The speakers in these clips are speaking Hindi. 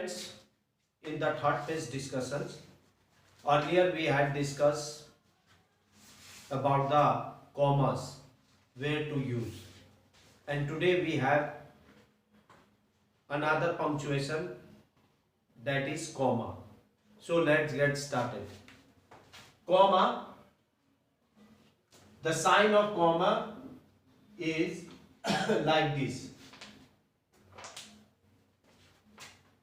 students, in the third phase discussions, earlier we had discussed about the commas, where to use, and today we have another punctuation, that is comma. So let's get started. Comma, the sign of comma is like this.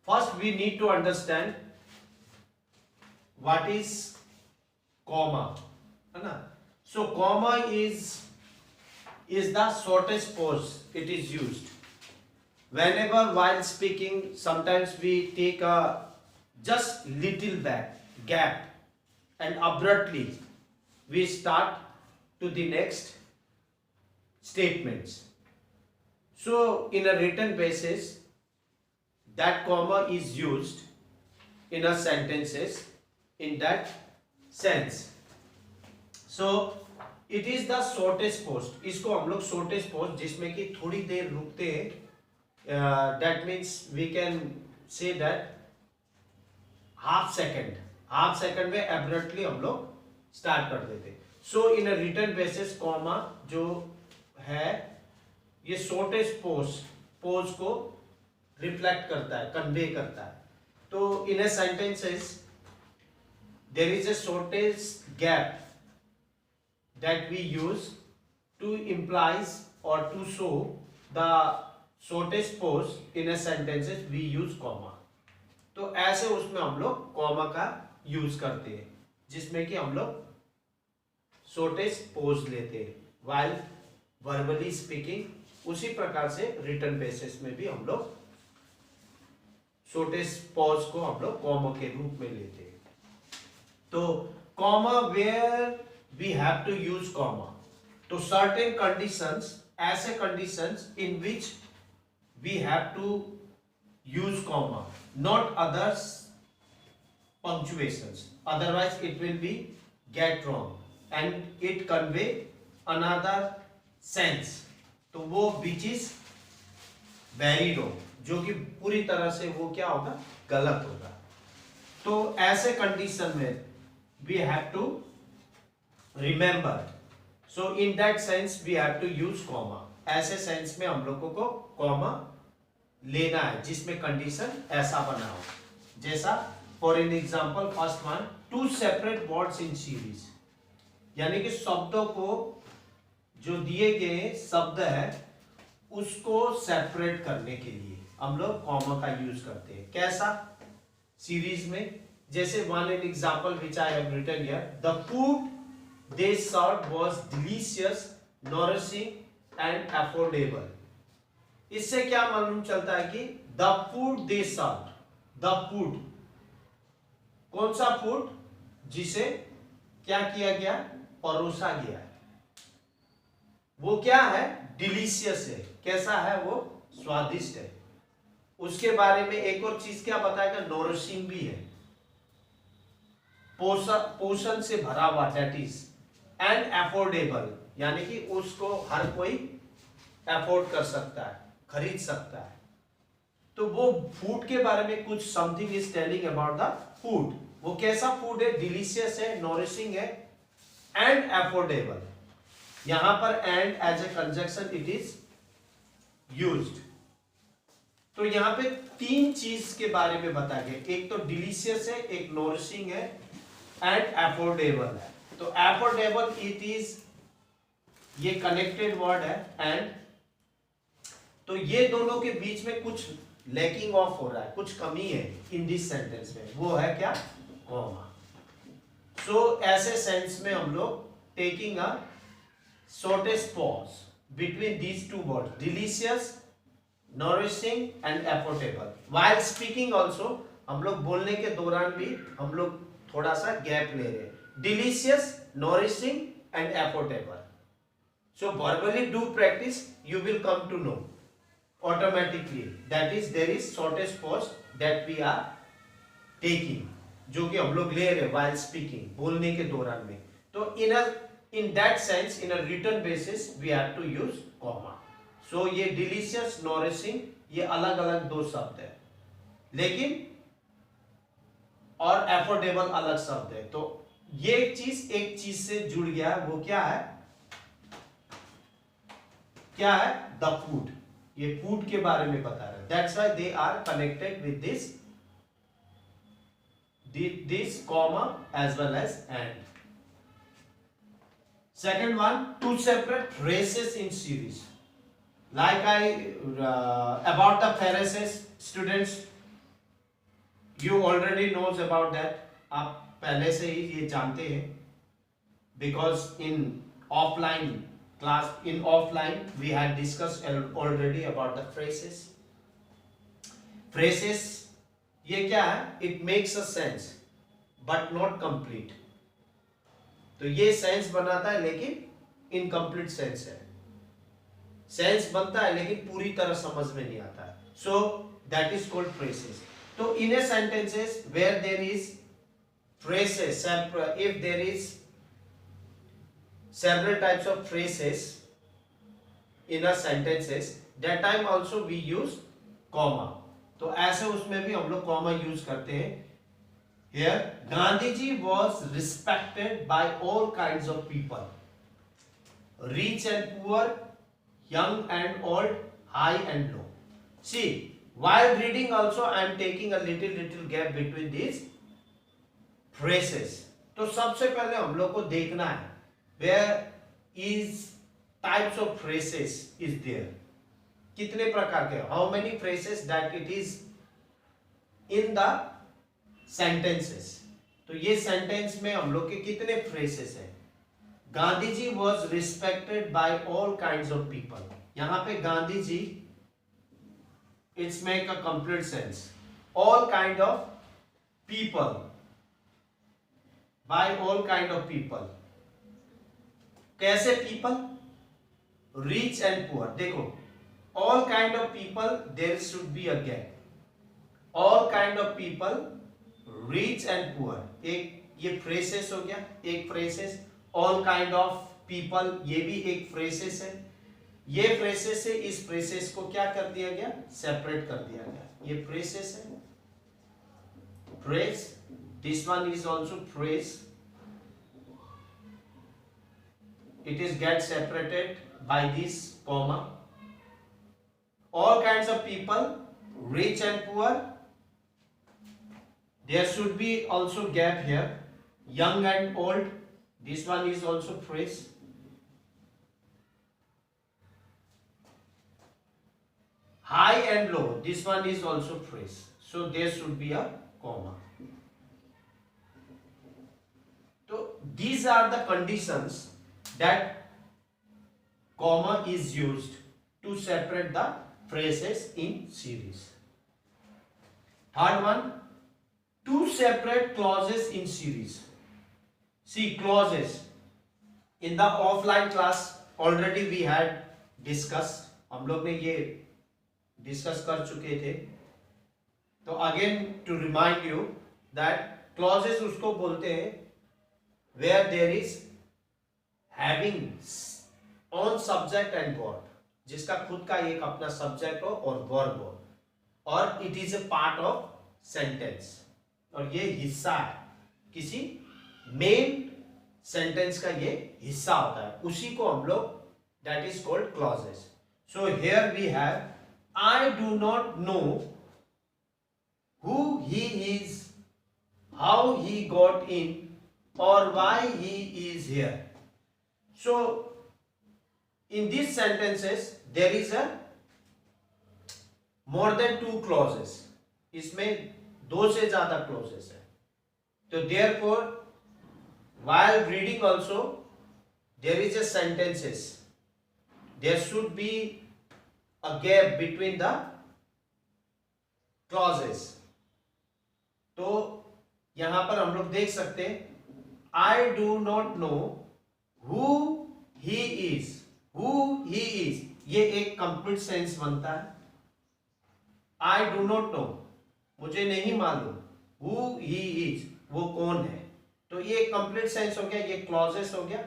First we need to understand what is comma, है ना? So comma is the shortest pause it is used. Whenever while speaking, sometimes we take a just little gap and abruptly we start to the next statements. So in a written basis, that comma is used in a sentences in that sense. So it is the shortest pause. इसको हम लोग shortest pause जिसमें कि थोड़ी देर रुकते हैं, that means we can say that half second में abruptly हम लोग start कर देते हैं. So in a written basis, comma जो है ये shortest pause को रिफ्लेक्ट करता है, कन्वे करता है. तो in a sentences there is a shortest gap that we use to implies और to show the shortest pause in a sentences we use comma. तो ऐसे उसमें हम लोग कॉमा का यूज करते हैं जिसमें कि हम लोग शॉर्टेस्ट पॉज लेते हैं व्हाइल वर्बली स्पीकिंग. उसी प्रकार से रिटन बेसिस में भी हम लोग शॉर्टेस्ट पॉज को हम लोग कॉमा के रूप में लेते हैं. तो comma where we have to use comma, तो सर्टेन कंडीशंस, ऐसे conditions in which we have to use comma, not others punctuations, otherwise it will be get wrong and it convey another sense. तो वो which is very wrong, जो कि पूरी तरह से वो क्या होगा, गलत होगा. तो ऐसे कंडीशन में we have to remember, so in that sense we have to use comma. ऐसे सेंस में हम लोगों को कॉमा लेना है जिसमें कंडीशन ऐसा बना हो. जैसा for an example first one, to separate words in series, यानी कि शब्दों को जो दिए गए शब्द है उसको सेपरेट करने के लिए हम लोग कॉमा का यूज करते हैं. कैसा? सीरीज में. जैसे one an example which I have written here, the food they served was delicious, nourishing and affordable. इससे क्या मालूम चलता है कि the food they served, the food, कौन सा फूड? जिसे क्या किया गया, परोसा गया है, वो क्या है, डिलीशियस है. कैसा है वो? स्वादिष्ट है. उसके बारे में एक और चीज क्या बताएगा, नरिशिंग भी है, पोषण से भरा हुआ, दैट इज, एंड अफोर्डेबल, यानी कि उसको हर कोई अफोर्ड कर सकता है, खरीद सकता है. तो वो फूड के बारे में कुछ something is telling about the food. वो कैसा फूड है? डिलीशियस है, नरिशिंग है एंड अफोर्डेबल. यहां पर and as a conjunction it is used. तो यहां पे तीन चीज के बारे में बताया गया, एक तो डिलीशियस है, एक नरिशिंग है एंड अफोर्डेबल है. तो अफोर्डेबल इट इज, ये कनेक्टेड वर्ड है, एंड तो ये दोनों के बीच में कुछ लैकिंग ऑफ हो रहा है, कुछ कमी है इन दिस सेंटेंस में, वो है क्या, कॉमा. सो ऐसे सेंस में हम लोग taking a shortest pause between these two words, delicious, nourishing and affordable. While speaking also, हम लोग बोलने के दौरान भी हम लोग थोड़ा सा गैप ले रहे हैं, delicious, nourishing and affordable. So verbally do practice, you will come to know automatically, that is there is shortest pause that we are taking, जो कि हम लोग ले रहे हैं while speaking, बोलने के दौरान में. तो in that sense in a written basis we have to use comma. So ये delicious, nourishing ये अलग अलग दो शब्द है, लेकिन और एफोर्डेबल अलग शब्द है। तो ये एक चीज से जुड़ गया है, वो क्या है, क्या है, द फूड। ये फूड के बारे में बता रहे हैं, that's why they are connected with this comma as well as and. Second one, two separate phrases in series. Like about the phrases, students, you already knows about that. आप पहले से ही ये जानते हैं, because in offline we had discussed already about the phrases. Phrases ये क्या है? It makes a sense, but not complete. तो ये सेंस बनाता है लेकिन इनकम्प्लीट सेंस है, सेंस बनता है लेकिन पूरी तरह समझ में नहीं आता है, so that is called phrases. तो in a sentences where there is phrases, if there is several types of phrases in a sentences, that time also we use comma। तो ऐसे उसमें भी हम लोग कॉमा यूज करते हैं। Here, Gandhiji was respected by all kinds of people, rich and poor, young and old, high and low. See, while reading also I am taking a little gap between these phrases. तो सबसे पहले हम लोग को देखना है where is types of phrases is there, कितने प्रकार के, how many phrases that it is in the sentences. तो ये सेंटेंस में हम लोग के कितने फ्रेसेस हैं। Gandhi ji was respected by all kind of people, यहां पे Gandhi ji, it's make a complete sense, all kind of people, by all kind of people. कैसे पीपल? Rich and poor. देखो, all kind of people, there should be a gap, all kind of people, rich and poor, एक ये फ्रेसेस हो गया, एक phrases. All kind of people, ये भी एक फ्रेसेस है। ये फ्रेसेस से इस फ्रेसेस को क्या कर दिया गया, सेपरेट कर दिया गया। ये फ्रेसेस है, phrase, this one is also phrase, it is get separated by this comma. All kinds of people, rich and poor, there should be also gap here, young and old, this one is also phrase, high and low, this one is also phrase, so there should be a comma. So these are the conditions that comma is used to separate the phrases in series. Third one, two separate clauses in series. See, clauses in the offline class already we had discussed, हम लोग ने ये डिस्कस कर चुके थे। तो again to remind you that clauses उसको बोलते हैं where there is having on subject and verb, जिसका खुद का एक अपना सब्जेक्ट हो और वर्ब हो, और it is a part of sentence, और ये हिस्सा है किसी मेन सेंटेंस का, ये हिस्सा होता है, उसी को हम लोग, that is called clauses. So here we have, I do not know who he is, how he got in, और why he is here. So in this sentences there is a more than two clauses, इसमें दो से ज्यादा क्लॉजेस है। तो therefore while reading also there is a sentences, there should be a gap between the clauses. तो यहां पर हम लोग देख सकते हैं, आई do not know who he is, who he is, ये एक कंप्लीट सेंस बनता है। आई डू नॉट नो, मुझे नहीं मालूम, हु ही इज, वो कौन है। तो ये कंप्लीट सेंस हो गया, ये क्लॉजेस हो गया,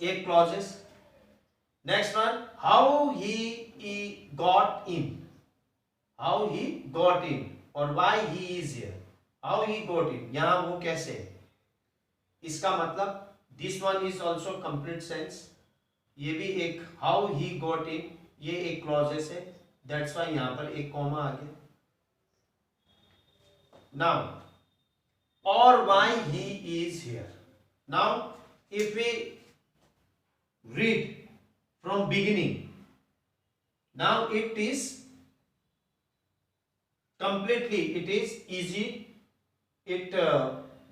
एक clauses. Next one, how he got in, how he got in, और why he is here, how he got in, यहाँ वो कैसे है, इसका मतलब this one is also complete sense, ये भी एक how he got in, ये एक clauses है, that's why यहाँ पर एक कॉमा आ गया. Now or why he is here. Now if we read from beginning, now it is completely, it is easy, it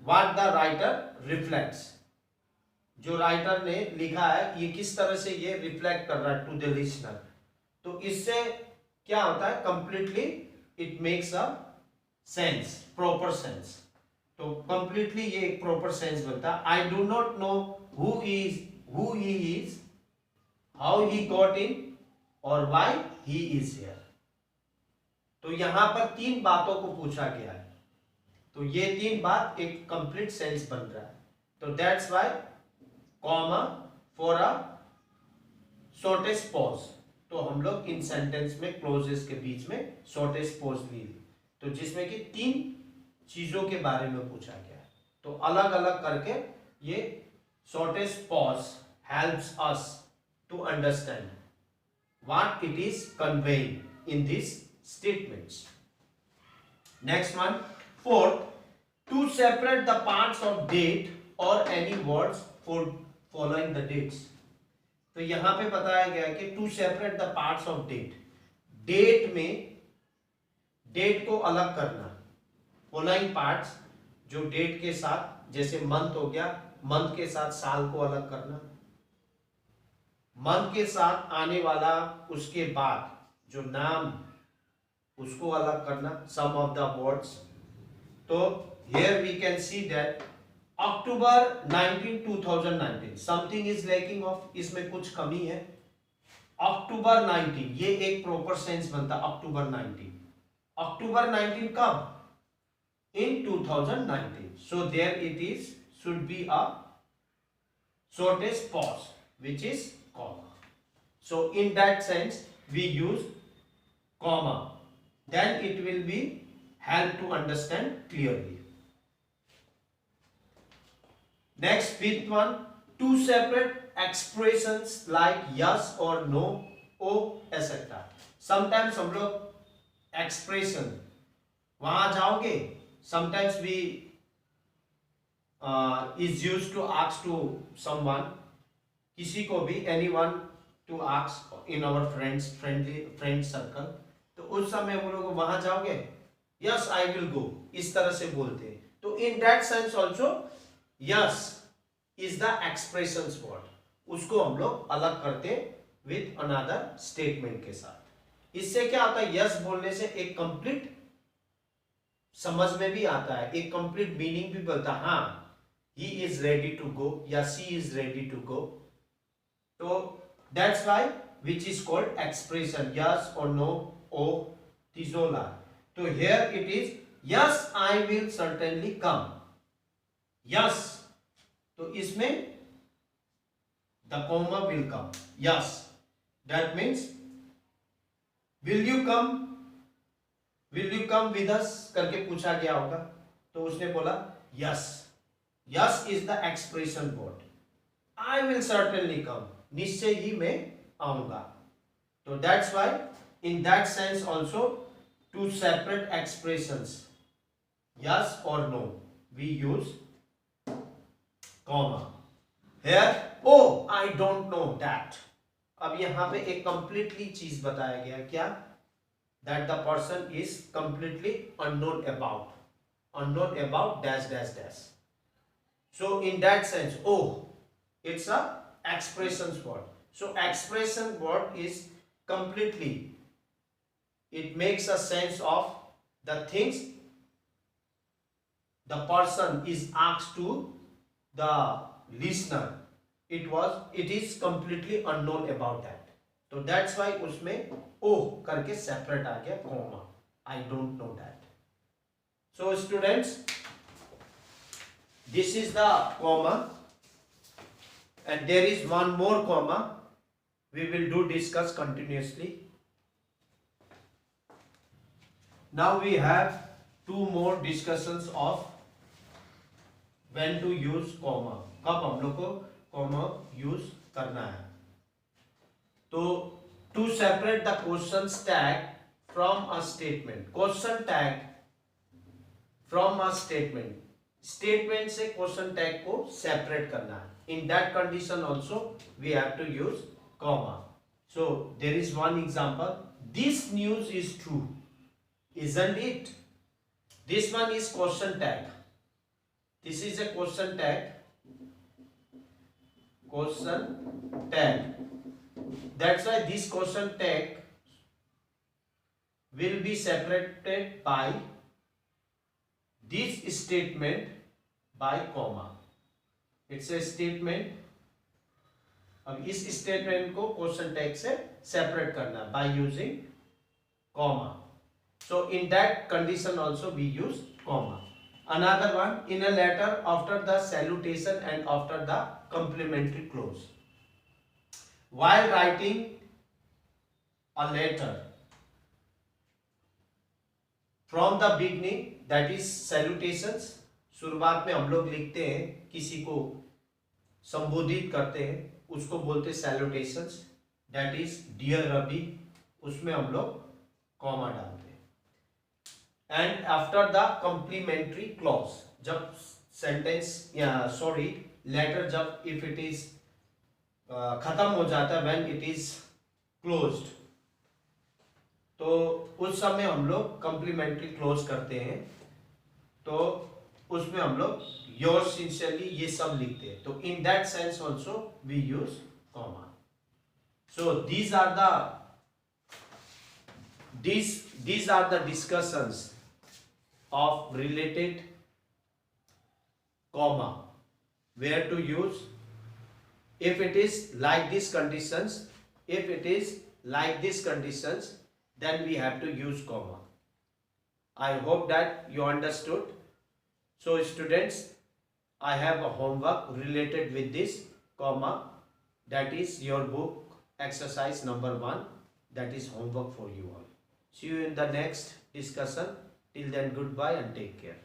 what the writer reflects, जो राइटर ने लिखा है ये किस तरह से ये रिफ्लेक्ट कर रहा है टू द लिसनर. तो इससे क्या होता है, completely it makes a sense, proper sense. तो कंप्लीटली ये एक प्रॉपर सेंस बनता है. आई do not know who he is, how he got in और व्हाई ही इज हियर. तो यहां पर तीन बातों को पूछा गया है, तो ये तीन बात एक कंप्लीट सेंस बन रहा है. तो that's why comma for a shortest pause. तो हम लोग इन सेंटेंस में क्लोजेस के बीच में शॉर्टेस्ट पॉज ली, तो जिसमें कि तीन चीजों के बारे में पूछा गया है. तो अलग अलग करके ये shortest pause helps us to understand what it is conveying in this statements. Next one, fourth, to separate the parts of date or any words for following the dates. तो यहां पे बताया गया कि to separate the parts of date, date में डेट को अलग करना. following parts जो डेट के साथ, जैसे मंथ हो गया, मंथ के साथ साल को अलग करना, मंथ के साथ आने वाला उसके बाद जो नाम उसको अलग करना, सम ऑफ द वर्ड्स. तो here we can see that October 19 2019 something is lacking of, इसमें कुछ कमी है. अक्टूबर 19 ये एक प्रॉपर सेंस बनता अक्टूबर 19. अक्टूबर 19 कब, in 2019. So there it is should be a shortest pause which is comma. So in that sense we use comma, then it will be help to understand clearly. Next, fifth one, two separate expressions like yes or no, oh etc. Sometimes हम लोग expression वहां जाओगे, sometimes we is used to ask to someone, किसी को भी, anyone to ask in our friend circle. तो उस समय हम लोग वहां जाओगे, यस आई विल गो, इस तरह से बोलते हैं. तो in that sense also yes is the expressions word, उसको हम लोग अलग करते विथ अनदर स्टेटमेंट के साथ. इससे क्या होता है, यस बोलने से एक कंप्लीट समझ में भी आता है, एक कंप्लीट मीनिंग भी बोलता है. हाँ, he is ready to go या she is ready to go. तो that's why which is called expression, yes और नो, ओ, तिजोला. तो here it is, yes I will certainly come. Yes, तो इसमें the comma will come. Yes, that means will you come with us करके पूछा गया होगा, तो उसने बोला yes. Yes is the expression word. I will certainly come, निश्चय ही मैं आऊंगा. तो that's why in that sense also two separate expressions yes or no we use comma. Here, oh I don't know that. अब यहां पे एक completely चीज बताया गया, क्या, that the person is completely unknown about dash dash dash. So in that sense, oh, it's a expressions word. So expression word is completely, it makes a sense of the things the person is asked to the listener. It is completely unknown about that. So that's why उसमें oh करके separate आ गया comma. I don't know that. So students, this is the comma, and there is one more comma we will discuss continuously. Now we have two more discussions of when to use comma, कब हम लोग को comma use करना है. तो to separate the question tag from a statement, question tag from a statement, statement से question tag को separate करना है. In that condition also we have to use comma. So there is one example. This news is true, isn't it? This one is question tag. This is a question tag. Question tag. That's why this question tag will be separated by this statement by comma. It's a statement. अब इस स्टेटमेंट को क्वेश्चन टैग से सेपरेट करना है by using comma. So in that condition also we use comma. Another one, in a letter after the salutation and after the complimentary clause. While writing a letter, from the beginning, that is salutations, शुरुआत में हम लोग लिखते हैं, किसी को संबोधित करते हैं, उसको बोलते हैं salutations, that is dear Ravi, उसमें हम लोग कॉमा डालते हैं. And after the complimentary clause, जब sentence या sorry letter जब if it is खत्म हो जाता है, when it is closed, तो उस समय हम लोग complimentary clause करते हैं. तो उसमें हम लोग yours sincerely ये सब लिखते हैं. तो in that sense also we use comma. So these are the discussions of related comma, where to use. If it is like these conditions, then we have to use comma. I hope that you understood. So students, I have a homework related with this comma, that is your book exercise number 1, that is homework for you all. See you in the next discussion. Till then, goodbye and take care.